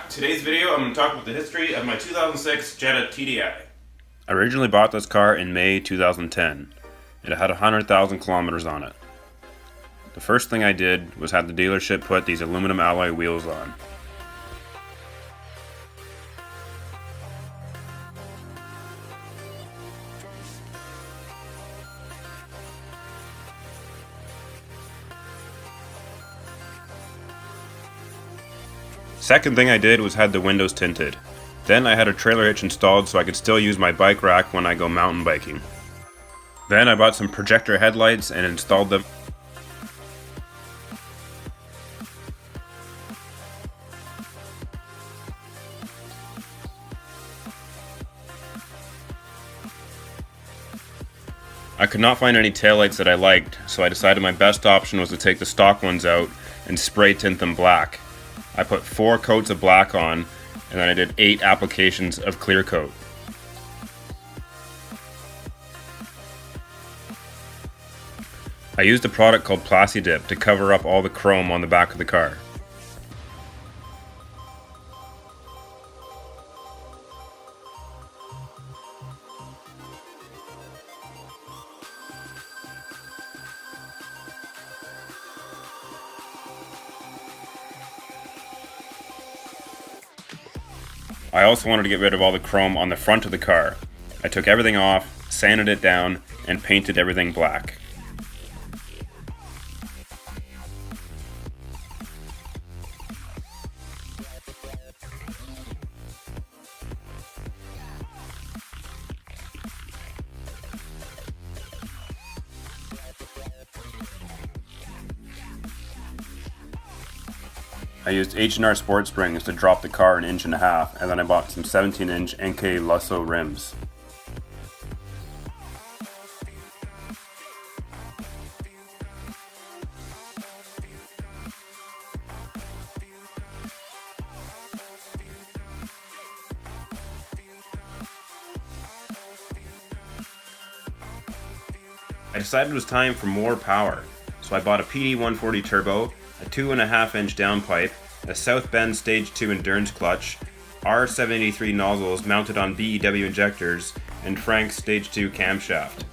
Today's video, I'm going to talk about the history of my 2006 Jetta TDI. I originally bought this car in May 2010. It had 100,000 kilometers on it. The first thing I did was have the dealership put these aluminum alloy wheels on. Second thing I did was had the windows tinted. Then I had a trailer hitch installed so I could still use my bike rack when I go mountain biking. Then I bought some projector headlights and installed them. I could not find any taillights that I liked, so I decided my best option was to take the stock ones out and spray tint them black. I put 4 coats of black on, and then I did 8 applications of clear coat. I used a product called Plastidip to cover up all the chrome on the back of the car. I also wanted to get rid of all the chrome on the front of the car. I took everything off, sanded it down, and painted everything black. I used H&R Sport Springs to drop the car 1.5 inches, and then I bought some 17-inch NK Lusso rims. I decided it was time for more power, so I bought a PD 140 turbo, a 2.5-inch downpipe, a South Bend Stage 2 endurance clutch, R783 nozzles mounted on Big Injectors, and Frank's Stage 2 camshaft.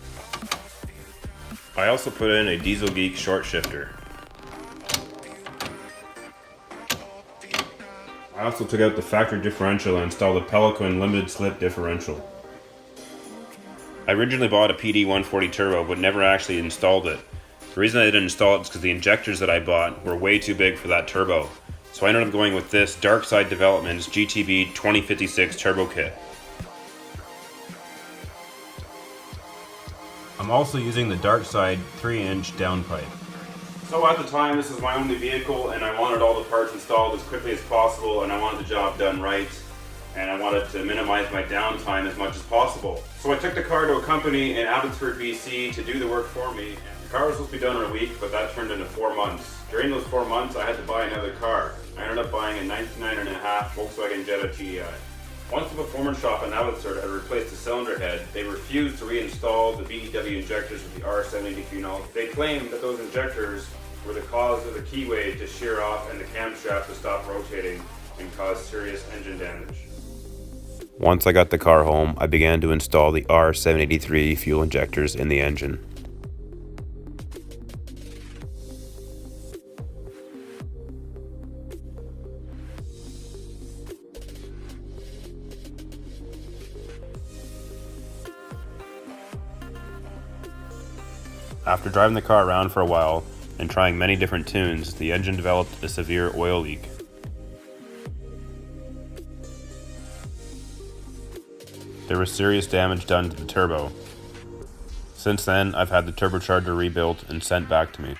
I also put in a Diesel Geek short shifter. I also took out the factory differential and installed a Pelican limited slip differential. I originally bought a PD 140 turbo but never actually installed it. The reason I didn't install it is because the injectors that I bought were way too big for that turbo. So I ended up going with this Dark Side Developments GTB 2056 turbo kit. I'm also using the Dark Side 3-inch downpipe. So at the time, this is my only vehicle and I wanted all the parts installed as quickly as possible, and I wanted the job done right, and I wanted to minimize my downtime as much as possible. So I took the car to a company in Abbotsford, BC to do the work for me. The car was supposed to be done in a week, but that turned into 4 months. During those 4 months, I had to buy another car. I ended up buying a 1999 Volkswagen Jetta TDI. Once the performance shop in Abbotsford had replaced the cylinder head, they refused to reinstall the VW injectors with the R783 nozzle. They claimed that those injectors were the cause of the keyway to shear off and the camshaft to stop rotating and cause serious engine damage. Once I got the car home, I began to install the R783 fuel injectors in the engine. After driving the car around for a while and trying many different tunes, the engine developed a severe oil leak. There was serious damage done to the turbo. Since then, I've had the turbocharger rebuilt and sent back to me.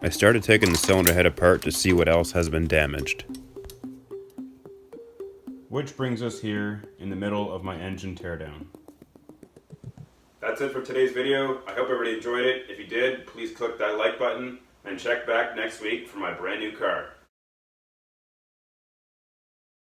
I started taking the cylinder head apart to see what else has been damaged. Which brings us here in the middle of my engine teardown. That's it for today's video. I hope everybody enjoyed it. If you did, please click that like button and check back next week for my brand new car.